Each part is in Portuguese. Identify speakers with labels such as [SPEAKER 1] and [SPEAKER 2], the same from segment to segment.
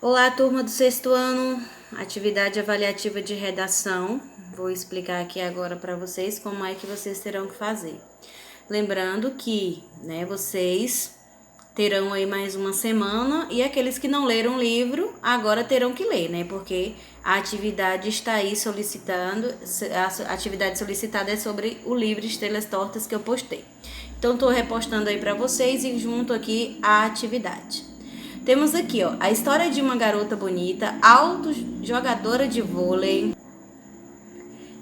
[SPEAKER 1] Olá, turma do sexto ano, atividade avaliativa de redação. Vou explicar aqui agora para vocês como é que vocês terão que fazer. Lembrando que, vocês terão aí mais uma semana e aqueles que não leram o livro agora terão que ler, Porque a atividade está aí solicitando, a atividade solicitada é sobre o livro Estrelas Tortas que eu postei. Então, estou repostando aí para vocês e junto aqui a atividade. Temos aqui, a história de uma garota bonita, jogadora de vôlei.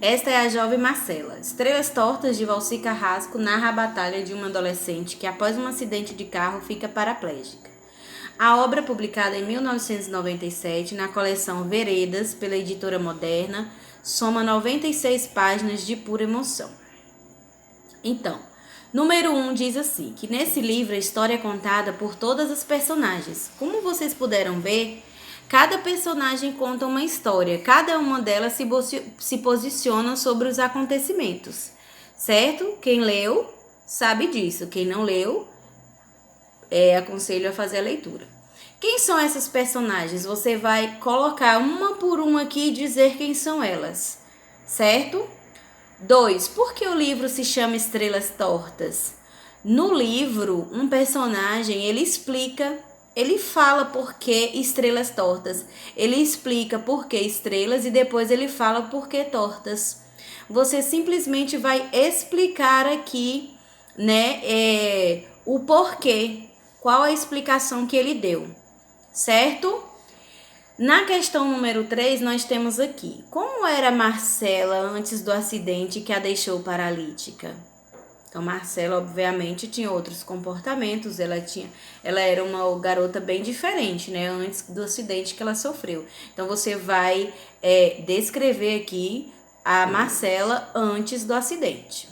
[SPEAKER 1] Esta é a jovem Marcela. Estrelas Tortas de Valci Carrasco narra a batalha de uma adolescente que, após um acidente de carro, fica paraplégica. A obra, publicada em 1997 na coleção Veredas, pela editora Moderna, soma 96 páginas de pura emoção. Então, número 1 diz assim, que nesse livro a história é contada por todas as personagens. Como vocês puderam ver, cada personagem conta uma história, cada uma delas se posiciona sobre os acontecimentos, certo? Quem leu sabe disso, quem não leu, aconselho a fazer a leitura. Quem são essas personagens? Você vai colocar uma por uma aqui e dizer quem são elas, certo? 2. Por que o livro se chama Estrelas Tortas? No livro, um personagem, ele fala por que estrelas tortas. Ele explica por que estrelas e depois ele fala por que tortas. Você simplesmente vai explicar aqui, o porquê. Qual a explicação que ele deu, certo? Na questão número 3, nós temos aqui, como era Marcela antes do acidente que a deixou paralítica? Então, Marcela, obviamente, tinha outros comportamentos, ela era uma garota bem diferente, antes do acidente que ela sofreu. Então, você vai descrever aqui a Marcela antes do acidente.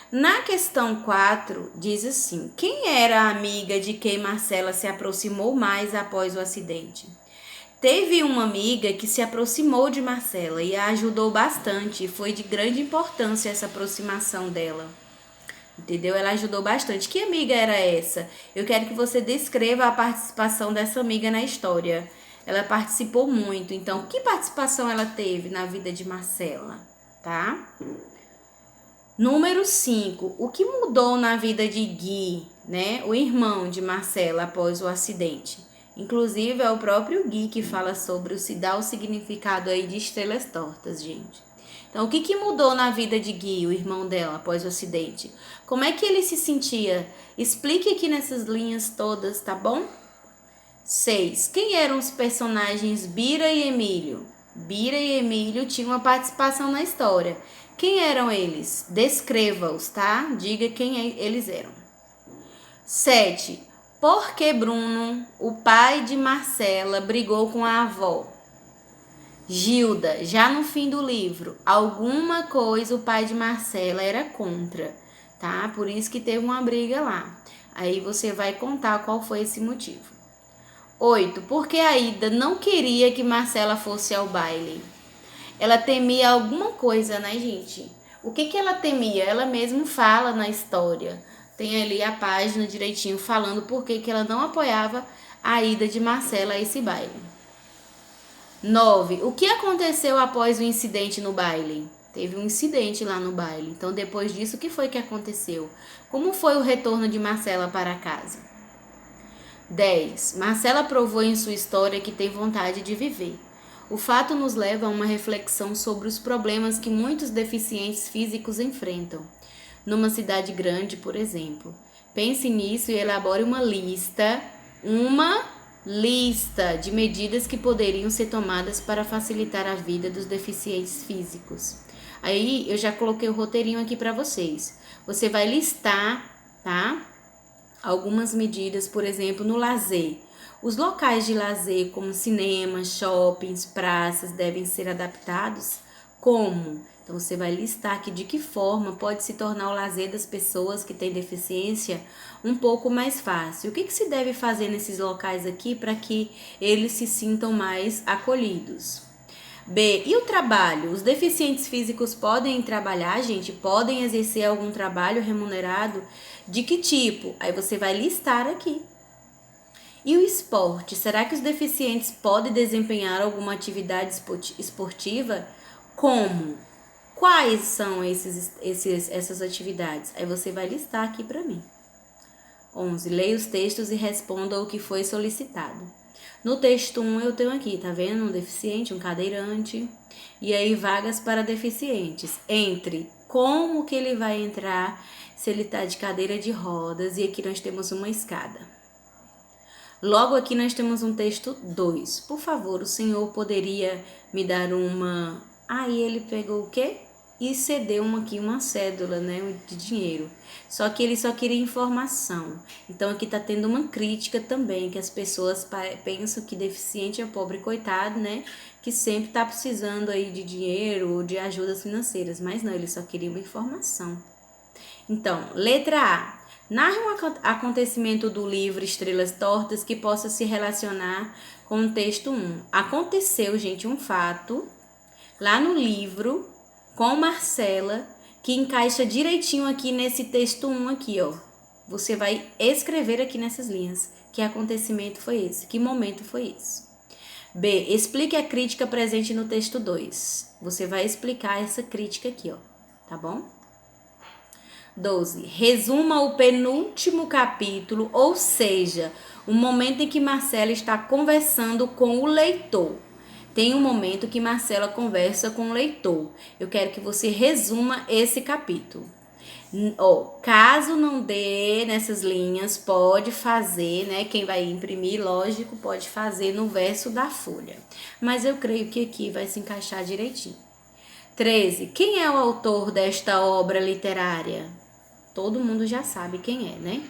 [SPEAKER 1] Na questão 4, diz assim, quem era a amiga de quem Marcela se aproximou mais após o acidente? Teve uma amiga que se aproximou de Marcela e a ajudou bastante. Foi de grande importância essa aproximação dela. Entendeu? Ela ajudou bastante. Que amiga era essa? Eu quero que você descreva a participação dessa amiga na história. Ela participou muito. Então, que participação ela teve na vida de Marcela? Tá? Número 5. O que mudou na vida de Gui, o irmão de Marcela após o acidente? Inclusive, é o próprio Gui que fala sobre dá o significado aí de estrelas tortas, gente. Então, o que mudou na vida de Gui, o irmão dela, após o acidente? Como é que ele se sentia? Explique aqui nessas linhas todas, tá bom? 6. Quem eram os personagens Bira e Emílio? Bira e Emílio tinham uma participação na história. Quem eram eles? Descreva-os, tá? Diga quem eles eram. 7. Por que Bruno, o pai de Marcela, brigou com a avó? Gilda, já no fim do livro, alguma coisa o pai de Marcela era contra, tá? Por isso que teve uma briga lá. Aí você vai contar qual foi esse motivo. 8. Por que Aida não queria que Marcela fosse ao baile? Ela temia alguma coisa, gente? O que ela temia? Ela mesma fala na história. Tem ali a página direitinho falando por que ela não apoiava a ida de Marcela a esse baile. 9. O que aconteceu após o incidente no baile? Teve um incidente lá no baile. Então, depois disso, o que foi que aconteceu? Como foi o retorno de Marcela para casa? 10. Marcela provou em sua história que tem vontade de viver. O fato nos leva a uma reflexão sobre os problemas que muitos deficientes físicos enfrentam. Numa cidade grande, por exemplo. Pense nisso e elabore uma lista de medidas que poderiam ser tomadas para facilitar a vida dos deficientes físicos. Aí, eu já coloquei o roteirinho aqui para vocês. Você vai listar, tá? Algumas medidas, por exemplo, no lazer. Os locais de lazer, como cinemas, shoppings, praças, devem ser adaptados como? Então, você vai listar aqui de que forma pode se tornar o lazer das pessoas que têm deficiência um pouco mais fácil. O que se deve fazer nesses locais aqui para que eles se sintam mais acolhidos? B. E o trabalho? Os deficientes físicos podem trabalhar, gente? Podem exercer algum trabalho remunerado? De que tipo? Aí você vai listar aqui. E o esporte? Será que os deficientes podem desempenhar alguma atividade esportiva? Como? Quais são essas atividades? Aí você vai listar aqui para mim. 11. Leia os textos e responda o que foi solicitado. No texto 1 eu tenho aqui, tá vendo? Um deficiente, um cadeirante. E aí vagas para deficientes. Entre como que ele vai entrar se ele tá de cadeira de rodas. E aqui nós temos uma escada. Logo aqui nós temos um texto 2. Por favor, o senhor poderia me dar uma... Aí ele pegou o quê? E cedeu aqui uma cédula, né, de dinheiro. Só que ele só queria informação. Então aqui tá tendo uma crítica também, que as pessoas pensam que deficiente é pobre coitado, né, que sempre tá precisando aí de dinheiro ou de ajudas financeiras. Mas não, ele só queria uma informação. Então, letra A. Narre um acontecimento do livro Estrelas Tortas que possa se relacionar com o texto 1. Aconteceu, gente, um fato lá no livro com Marcela que encaixa direitinho aqui nesse texto 1 aqui, ó. Você vai escrever aqui nessas linhas que acontecimento foi esse, que momento foi esse. B. Explique a crítica presente no texto 2. Você vai explicar essa crítica aqui, ó, tá bom? 12. Resuma o penúltimo capítulo, ou seja, o momento em que Marcela está conversando com o leitor. Tem um momento que Marcela conversa com o leitor. Eu quero que você resuma esse capítulo. Caso não dê nessas linhas, pode fazer, né? Quem vai imprimir, lógico, pode fazer no verso da folha. Mas eu creio que aqui vai se encaixar direitinho. 13. Quem é o autor desta obra literária? Todo mundo já sabe quem é, né?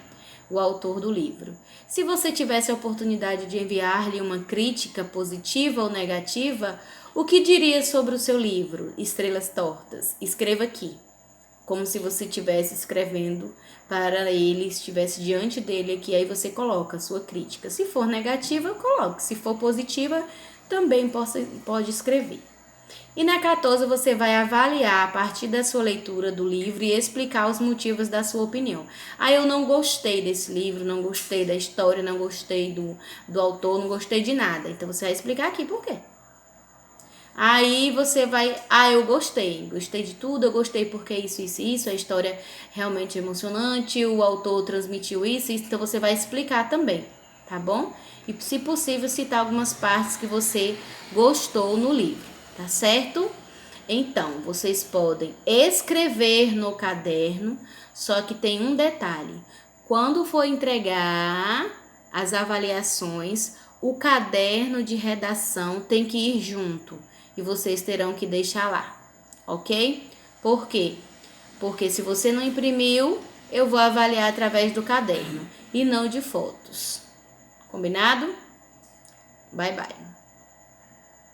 [SPEAKER 1] O autor do livro. Se você tivesse a oportunidade de enviar-lhe uma crítica positiva ou negativa, o que diria sobre o seu livro, Estrelas Tortas? Escreva aqui, como se você estivesse escrevendo para ele, estivesse diante dele aqui, aí você coloca a sua crítica. Se for negativa, coloque. Se for positiva, também pode escrever. E na 14 você vai avaliar a partir da sua leitura do livro e explicar os motivos da sua opinião. Eu não gostei desse livro, não gostei da história, não gostei do autor, não gostei de nada. Então você vai explicar aqui por quê. Aí você vai, eu gostei de tudo, eu gostei porque isso, a história realmente emocionante, o autor transmitiu isso, então você vai explicar também, tá bom? E se possível citar algumas partes que você gostou no livro. Tá certo? Então, vocês podem escrever no caderno, só que tem um detalhe. Quando for entregar as avaliações, o caderno de redação tem que ir junto e vocês terão que deixar lá, ok? Por quê? Porque se você não imprimiu, eu vou avaliar através do caderno e não de fotos. Combinado? Bye, bye.